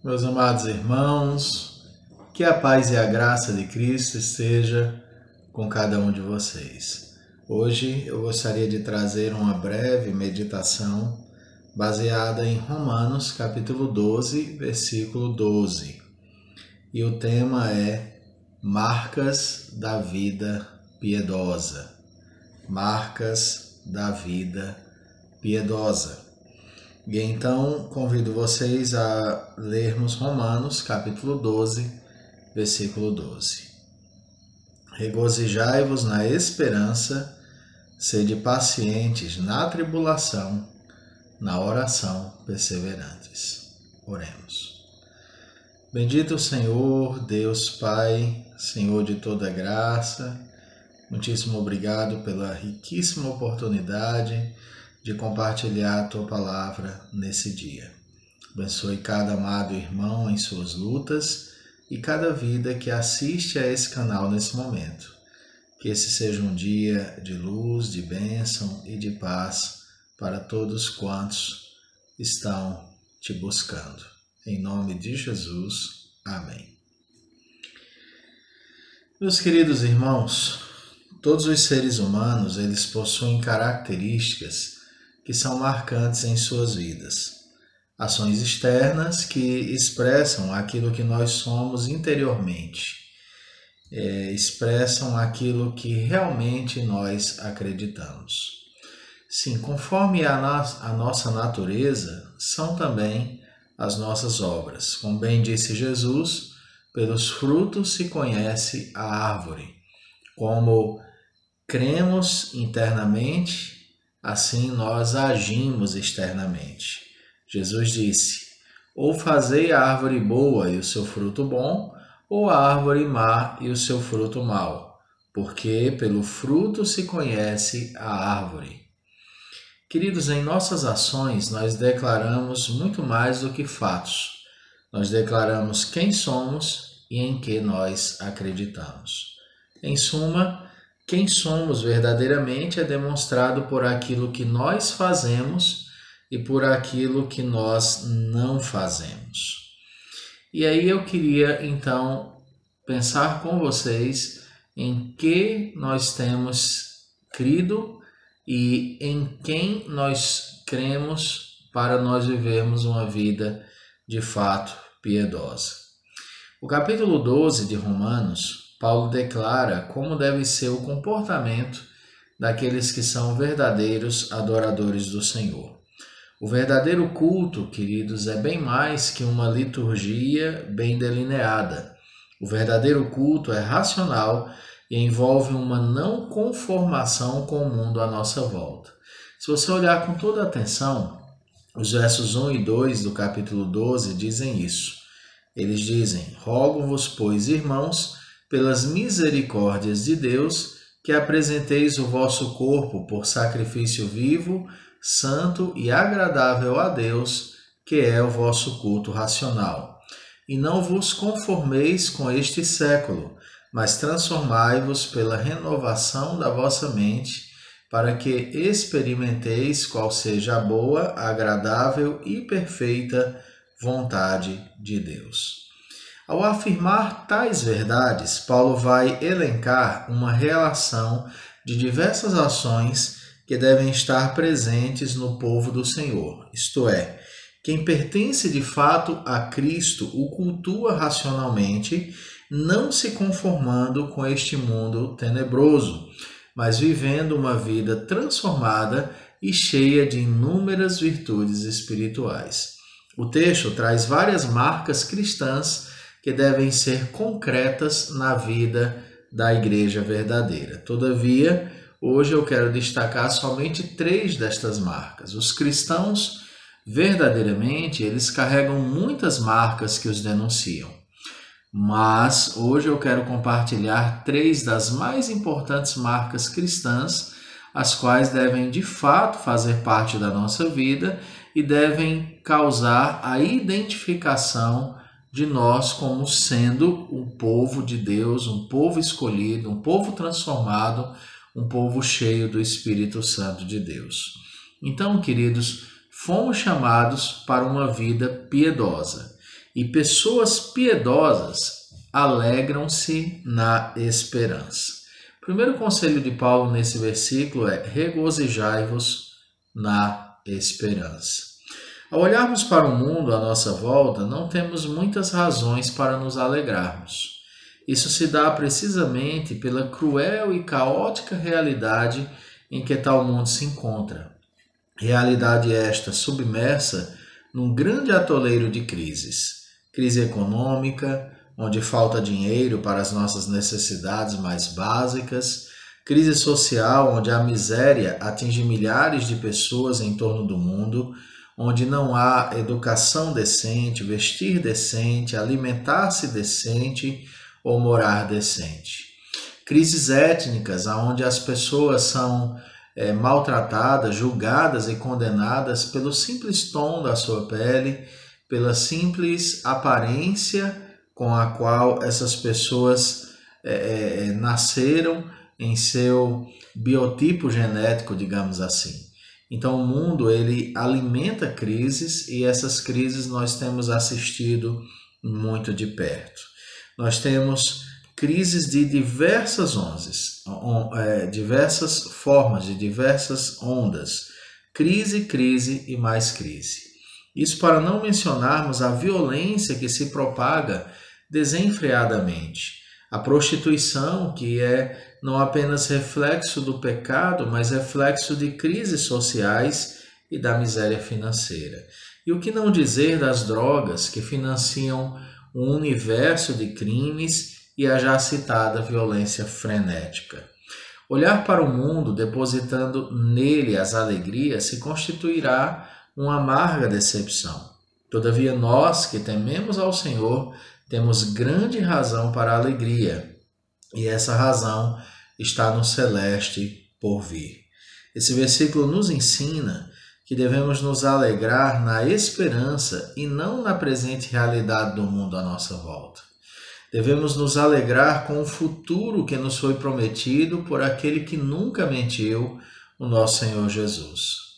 Meus amados irmãos, que a paz e a graça de Cristo esteja com cada um de vocês. Hoje eu gostaria de trazer uma breve meditação baseada em Romanos capítulo 12, versículo 12. E o tema é Marcas da Vida Piedosa. Marcas da Vida Piedosa. E então convido vocês a lermos Romanos capítulo 12, versículo 12. Regozijai-vos na esperança, sede pacientes na tribulação, na oração perseverantes. Oremos. Bendito o Senhor, Deus Pai, Senhor de toda graça, muitíssimo obrigado pela riquíssima oportunidade de compartilhar a Tua Palavra nesse dia. Abençoe cada amado irmão em suas lutas e cada vida que assiste a esse canal nesse momento. Que esse seja um dia de luz, de bênção e de paz para todos quantos estão Te buscando. Em nome de Jesus. Amém. Meus queridos irmãos, todos os seres humanos, eles possuem características que são marcantes em suas vidas. Ações externas que expressam aquilo que nós somos interiormente, expressam aquilo que realmente nós acreditamos. Sim, conforme a nossa natureza, são também as nossas obras. Como bem disse Jesus, pelos frutos se conhece a árvore. Como cremos internamente, assim nós agimos externamente. Jesus disse: ou fazei a árvore boa e o seu fruto bom, ou a árvore má e o seu fruto mau, porque pelo fruto se conhece a árvore. Queridos, em nossas ações nós declaramos muito mais do que fatos. Nós declaramos quem somos e em que nós acreditamos. Em suma, quem somos verdadeiramente é demonstrado por aquilo que nós fazemos e por aquilo que nós não fazemos. E aí eu queria então pensar com vocês em que nós temos crido e em quem nós cremos para nós vivermos uma vida de fato piedosa. O capítulo 12 de Romanos, Paulo declara como deve ser o comportamento daqueles que são verdadeiros adoradores do Senhor. O verdadeiro culto, queridos, é bem mais que uma liturgia bem delineada. O verdadeiro culto é racional e envolve uma não conformação com o mundo à nossa volta. Se você olhar com toda atenção, os versos 1 e 2 do capítulo 12 dizem isso. Eles dizem: rogo-vos, pois, irmãos, pelas misericórdias de Deus, que apresenteis o vosso corpo por sacrifício vivo, santo e agradável a Deus, que é o vosso culto racional. E não vos conformeis com este século, mas transformai-vos pela renovação da vossa mente, para que experimenteis qual seja a boa, agradável e perfeita vontade de Deus. Ao afirmar tais verdades, Paulo vai elencar uma relação de diversas ações que devem estar presentes no povo do Senhor, isto é, quem pertence de fato a Cristo o cultua racionalmente, não se conformando com este mundo tenebroso, mas vivendo uma vida transformada e cheia de inúmeras virtudes espirituais. O texto traz várias marcas cristãs que devem ser concretas na vida da igreja verdadeira. Todavia, hoje eu quero destacar somente 3 destas marcas. Os cristãos, verdadeiramente, eles carregam muitas marcas que os denunciam. Mas hoje eu quero compartilhar 3 das mais importantes marcas cristãs, as quais devem de fato fazer parte da nossa vida e devem causar a identificação de nós como sendo um povo de Deus, um povo escolhido, um povo transformado, um povo cheio do Espírito Santo de Deus. Então, queridos, fomos chamados para uma vida piedosa. e pessoas piedosas alegram-se na esperança. O primeiro conselho de Paulo nesse versículo é: regozijai-vos na esperança. Ao olharmos para o mundo à nossa volta, não temos muitas razões para nos alegrarmos. Isso se dá precisamente pela cruel e caótica realidade em que tal mundo se encontra. Realidade esta submersa num grande atoleiro de crises. Crise econômica, onde falta dinheiro para as nossas necessidades mais básicas. Crise social, onde a miséria atinge milhares de pessoas em torno do mundo, onde não há educação decente, vestir decente, alimentar-se decente ou morar decente. Crises étnicas, onde as pessoas são maltratadas, julgadas e condenadas pelo simples tom da sua pele, pela simples aparência com a qual essas pessoas nasceram em seu biotipo genético, digamos assim. Então o mundo ele alimenta crises e essas crises nós temos assistido muito de perto. Nós temos crises de diversas formas, de diversas ondas. Crise, crise e mais crise. Isso para não mencionarmos a violência que se propaga desenfreadamente. A prostituição, que é não apenas reflexo do pecado, mas reflexo de crises sociais e da miséria financeira. E o que não dizer das drogas, que financiam um universo de crimes e a já citada violência frenética. Olhar para o mundo depositando nele as alegrias se constituirá uma amarga decepção. Todavia nós que tememos ao Senhor temos grande razão para a alegria, e essa razão está no celeste por vir. Esse versículo nos ensina que devemos nos alegrar na esperança e não na presente realidade do mundo à nossa volta. Devemos nos alegrar com o futuro que nos foi prometido por aquele que nunca mentiu, o nosso Senhor Jesus.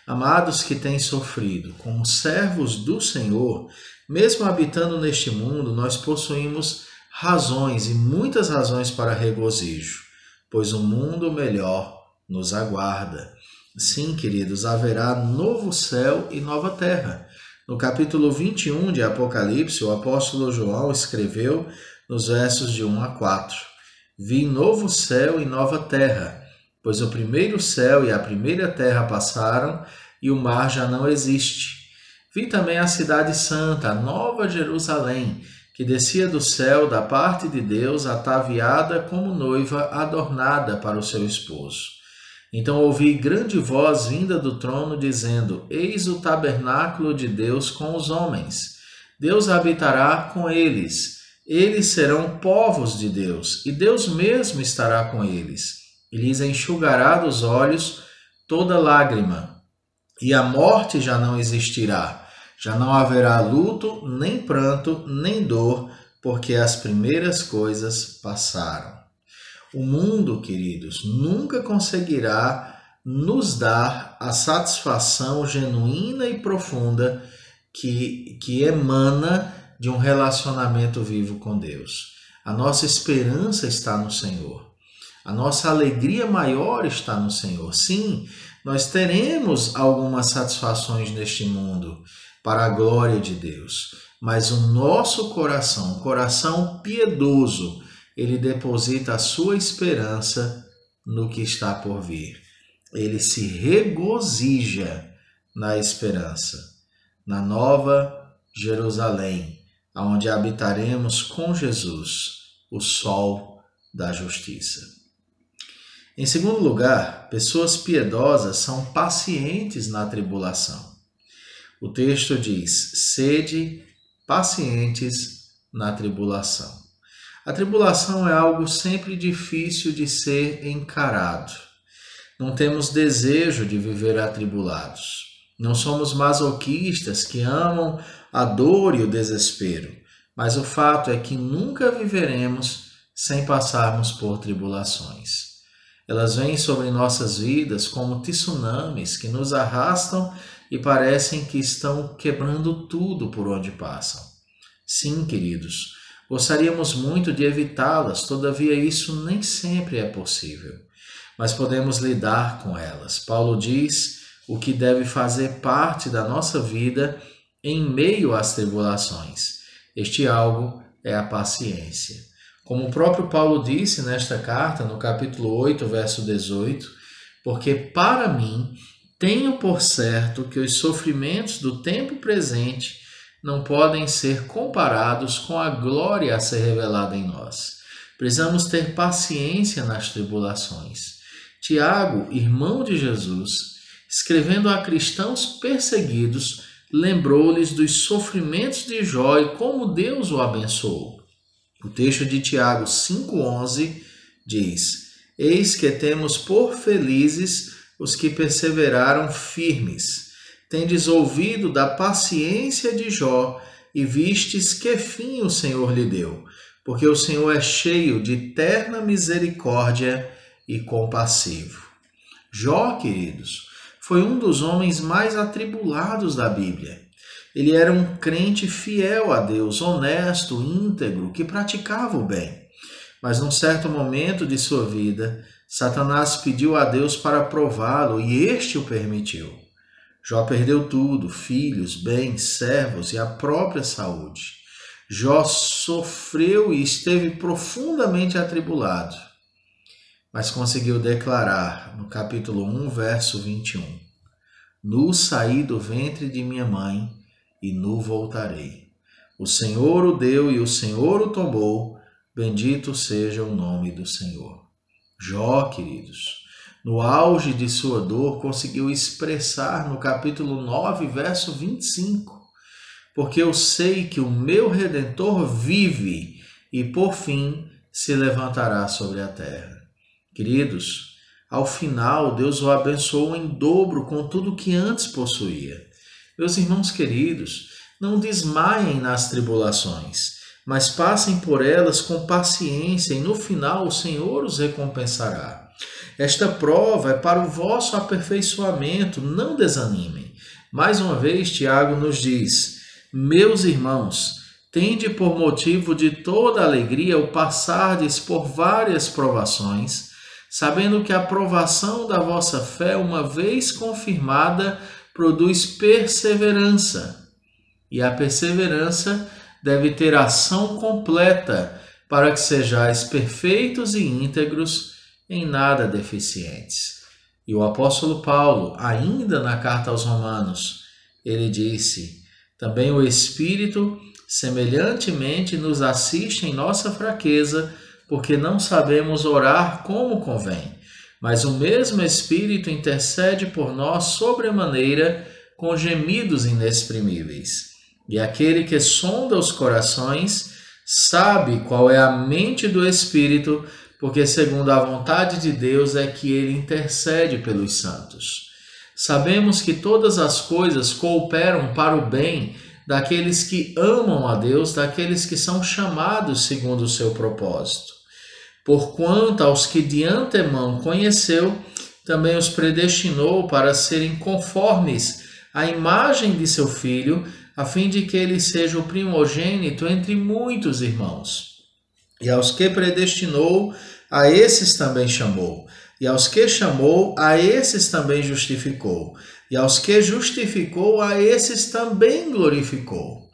Amados que têm sofrido, como servos do Senhor, mesmo habitando neste mundo, nós possuímos razões e muitas razões para regozijo, pois um mundo melhor nos aguarda. Sim, queridos, haverá novo céu e nova terra. No capítulo 21 de Apocalipse, o apóstolo João escreveu nos versos de 1 a 4: Vi novo céu e nova terra, pois o primeiro céu e a primeira terra passaram e o mar já não existe. Vi também a cidade santa, a nova Jerusalém, que descia do céu da parte de Deus, ataviada como noiva adornada para o seu esposo. Então ouvi grande voz vinda do trono, dizendo: Eis o tabernáculo de Deus com os homens. Deus habitará com eles. Eles serão povos de Deus, e Deus mesmo estará com eles. E lhes enxugará dos olhos toda lágrima. E a morte já não existirá. Já não haverá luto, nem pranto, nem dor, porque as primeiras coisas passaram. O mundo, queridos, nunca conseguirá nos dar a satisfação genuína e profunda que emana de um relacionamento vivo com Deus. A nossa esperança está no Senhor. A nossa alegria maior está no Senhor. Sim, nós teremos algumas satisfações neste mundo para a glória de Deus, mas o nosso coração, um coração piedoso, ele deposita a sua esperança no que está por vir. Ele se regozija na esperança, na nova Jerusalém, onde habitaremos com Jesus, o sol da justiça. Em segundo lugar, pessoas piedosas são pacientes na tribulação. O texto diz: sede pacientes na tribulação. A tribulação é algo sempre difícil de ser encarado. Não temos desejo de viver atribulados. Não somos masoquistas que amam a dor e o desespero, mas o fato é que nunca viveremos sem passarmos por tribulações. Elas vêm sobre nossas vidas como tsunamis que nos arrastam e parecem que estão quebrando tudo por onde passam. Sim, queridos, gostaríamos muito de evitá-las, todavia isso nem sempre é possível. Mas podemos lidar com elas. Paulo diz o que deve fazer parte da nossa vida em meio às tribulações. Este algo é a paciência. Como o próprio Paulo disse nesta carta, no capítulo 8, verso 18, porque para mim tenho por certo que os sofrimentos do tempo presente não podem ser comparados com a glória a ser revelada em nós. Precisamos ter paciência nas tribulações. Tiago, irmão de Jesus, escrevendo a cristãos perseguidos, lembrou-lhes dos sofrimentos de Jó e como Deus o abençoou. O texto de Tiago 5,11 diz: Eis que temos por felizes os que perseveraram firmes. Tendes ouvido da paciência de Jó e vistes que fim o Senhor lhe deu, porque o Senhor é cheio de terna misericórdia e compassivo. Jó, queridos, foi um dos homens mais atribulados da Bíblia. Ele era um crente fiel a Deus, honesto, íntegro, que praticava o bem. Mas num certo momento de sua vida, Satanás pediu a Deus para prová-lo e este o permitiu. Jó perdeu tudo, filhos, bens, servos e a própria saúde. Jó sofreu e esteve profundamente atribulado, mas conseguiu declarar no capítulo 1, verso 21, Nu saí do ventre de minha mãe e nu voltarei. O Senhor o deu e o Senhor o tomou, bendito seja o nome do Senhor. Jó, queridos, no auge de sua dor, conseguiu expressar no capítulo 9, verso 25, porque eu sei que o meu Redentor vive e, por fim, se levantará sobre a terra. Queridos, ao final, Deus o abençoou em dobro com tudo que antes possuía. Meus irmãos queridos, não desmaiem nas tribulações, mas passem por elas com paciência e no final o Senhor os recompensará. Esta prova é para o vosso aperfeiçoamento, não desanimem. Mais uma vez, Tiago nos diz: Meus irmãos, tende por motivo de toda alegria o passardes por várias provações, sabendo que a provação da vossa fé, uma vez confirmada, produz perseverança. E a perseverança deve ter ação completa, para que sejais perfeitos e íntegros, em nada deficientes. E o apóstolo Paulo, ainda na carta aos Romanos, ele disse: Também o Espírito, semelhantemente, nos assiste em nossa fraqueza, porque não sabemos orar como convém. Mas o mesmo Espírito intercede por nós sobremaneira, com gemidos inexprimíveis. E aquele que sonda os corações sabe qual é a mente do Espírito, porque segundo a vontade de Deus é que ele intercede pelos santos. Sabemos que todas as coisas cooperam para o bem daqueles que amam a Deus, daqueles que são chamados segundo o seu propósito. Porquanto aos que de antemão conheceu, também os predestinou para serem conformes à imagem de seu Filho, a fim de que ele seja o primogênito entre muitos irmãos. E aos que predestinou, a esses também chamou. E aos que chamou, a esses também justificou. E aos que justificou, a esses também glorificou.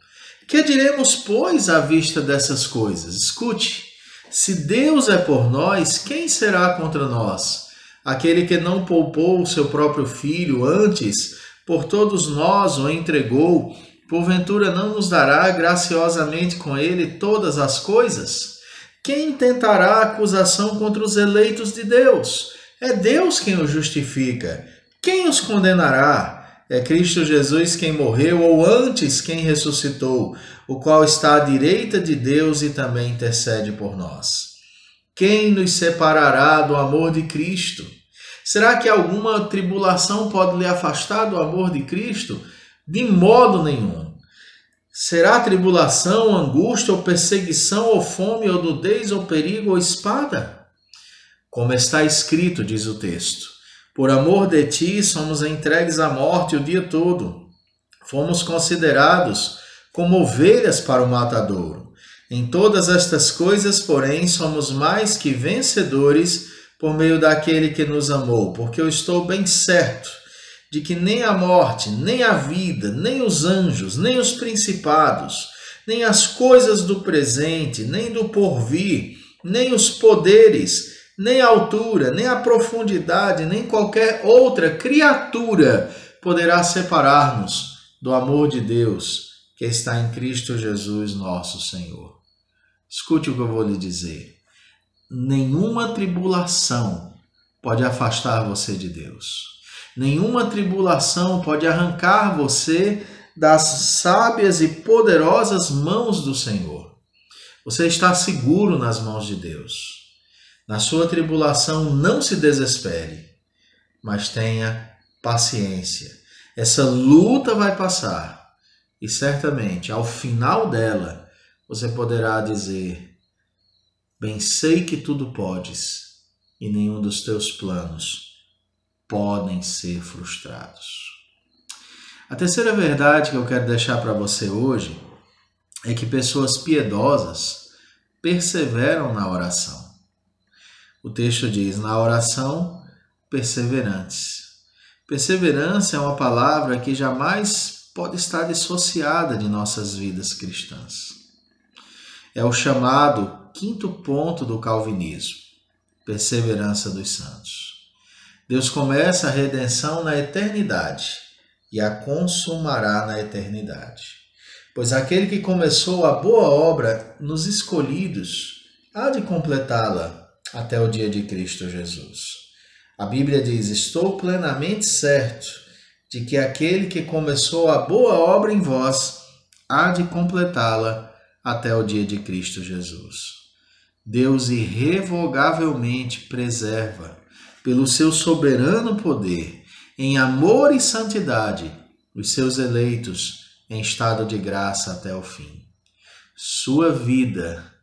Que diremos, pois, à vista dessas coisas? Escute, se Deus é por nós, quem será contra nós? Aquele que não poupou o seu próprio Filho, antes, por todos nós o entregou, porventura não nos dará graciosamente com ele todas as coisas? Quem tentará acusação contra os eleitos de Deus? É Deus quem os justifica. Quem os condenará? É Cristo Jesus quem morreu, ou antes quem ressuscitou, o qual está à direita de Deus e também intercede por nós. Quem nos separará do amor de Cristo? Será que alguma tribulação pode lhe afastar do amor de Cristo? De modo nenhum. Será tribulação, angústia ou perseguição, ou fome, ou nudez, ou perigo, ou espada? Como está escrito, diz o texto, por amor de ti somos entregues à morte o dia todo. Fomos considerados como ovelhas para o matadouro. Em todas estas coisas, porém, somos mais que vencedores por meio daquele que nos amou, porque eu estou bem certo de que nem a morte, nem a vida, nem os anjos, nem os principados, nem as coisas do presente, nem do porvir, nem os poderes, nem a altura, nem a profundidade, nem qualquer outra criatura poderá separar-nos do amor de Deus que está em Cristo Jesus, nosso Senhor. Escute o que eu vou lhe dizer. Nenhuma tribulação pode afastar você de Deus. Nenhuma tribulação pode arrancar você das sábias e poderosas mãos do Senhor. Você está seguro nas mãos de Deus. Na sua tribulação, não se desespere, mas tenha paciência. Essa luta vai passar e certamente, ao final dela, você poderá dizer: bem sei que tudo podes e nenhum dos teus planos podem ser frustrados. A terceira verdade que eu quero deixar para você hoje é que pessoas piedosas perseveram na oração. O texto diz: na oração, perseverantes. Perseverança é uma palavra que jamais pode estar dissociada de nossas vidas cristãs. É o chamado quinto ponto do calvinismo, perseverança dos santos. Deus começa a redenção na eternidade e a consumará na eternidade. Pois aquele que começou a boa obra nos escolhidos há de completá-la até o dia de Cristo Jesus. A Bíblia diz: estou plenamente certo de que aquele que começou a boa obra em vós há de completá-la até o dia de Cristo Jesus. Deus irrevogavelmente preserva, pelo seu soberano poder, em amor e santidade, os seus eleitos em estado de graça até o fim. Sua vida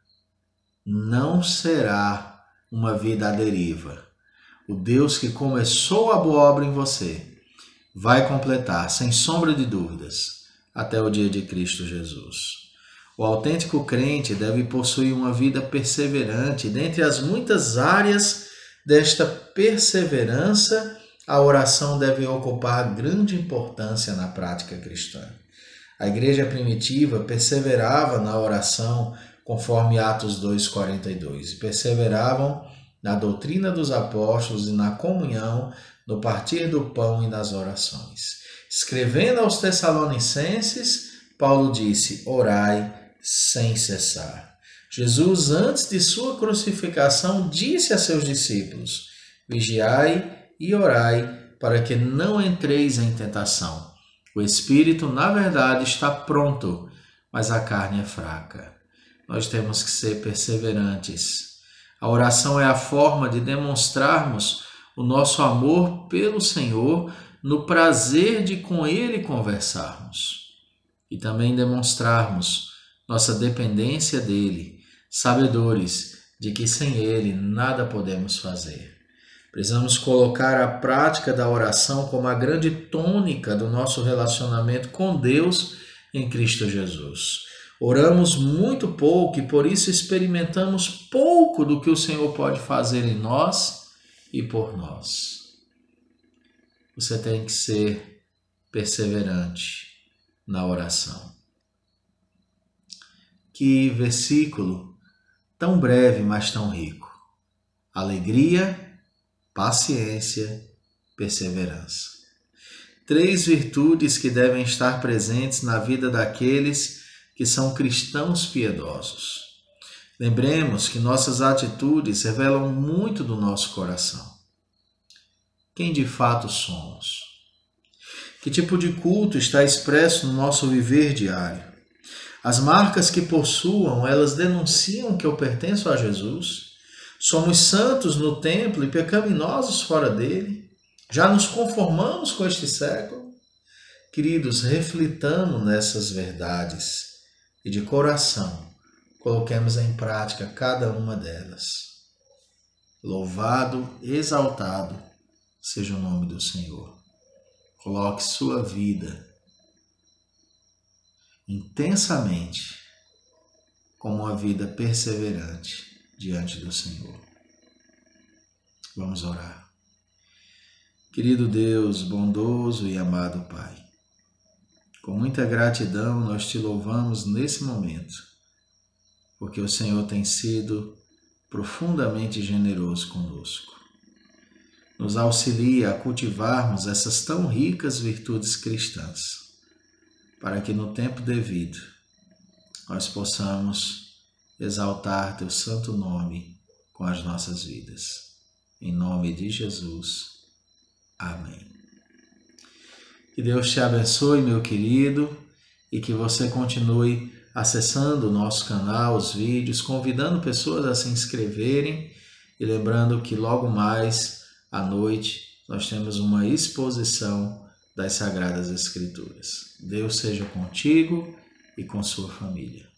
não será uma vida à deriva. O Deus que começou a boa obra em você vai completar, sem sombra de dúvidas, até o dia de Cristo Jesus. O autêntico crente deve possuir uma vida perseverante. Dentre as muitas áreas desta perseverança, a oração deve ocupar grande importância na prática cristã. A igreja primitiva perseverava na oração, conforme Atos 2,42, e perseveravam na doutrina dos apóstolos e na comunhão, no partir do pão e nas orações. Escrevendo aos Tessalonicenses, Paulo disse: orai sem cessar. Jesus, antes de sua crucificação, disse a seus discípulos: vigiai e orai, para que não entreis em tentação. O espírito, na verdade, está pronto, mas a carne é fraca. Nós temos que ser perseverantes. A oração é a forma de demonstrarmos o nosso amor pelo Senhor no prazer de com Ele conversarmos. E também demonstrarmos nossa dependência dEle, sabedores de que sem Ele nada podemos fazer. Precisamos colocar a prática da oração como a grande tônica do nosso relacionamento com Deus em Cristo Jesus. Oramos muito pouco e por isso experimentamos pouco do que o Senhor pode fazer em nós e por nós. Você tem que ser perseverante na oração. Que versículo tão breve, mas tão rico. Alegria, paciência, perseverança. 3 virtudes que devem estar presentes na vida daqueles que são cristãos piedosos. Lembremos que nossas atitudes revelam muito do nosso coração. Quem de fato somos? Que tipo de culto está expresso no nosso viver diário? As marcas que possuam, elas denunciam que eu pertenço a Jesus? Somos santos no templo e pecaminosos fora dele? Já nos conformamos com este século? Queridos, reflitamos nessas verdades e de coração coloquemos em prática cada uma delas. Louvado, exaltado seja o nome do Senhor. Coloque sua vida intensamente com uma vida perseverante diante do Senhor. Vamos orar. Querido Deus, bondoso e amado Pai, com muita gratidão nós te louvamos nesse momento, porque o Senhor tem sido profundamente generoso conosco. Nos auxilia a cultivarmos essas tão ricas virtudes cristãs, para que no tempo devido nós possamos exaltar teu santo nome com as nossas vidas. Em nome de Jesus. Amém. Que Deus te abençoe, meu querido, e que você continue acessando o nosso canal, os vídeos, convidando pessoas a se inscreverem e lembrando que logo mais à noite nós temos uma exposição das Sagradas Escrituras. Deus seja contigo e com sua família.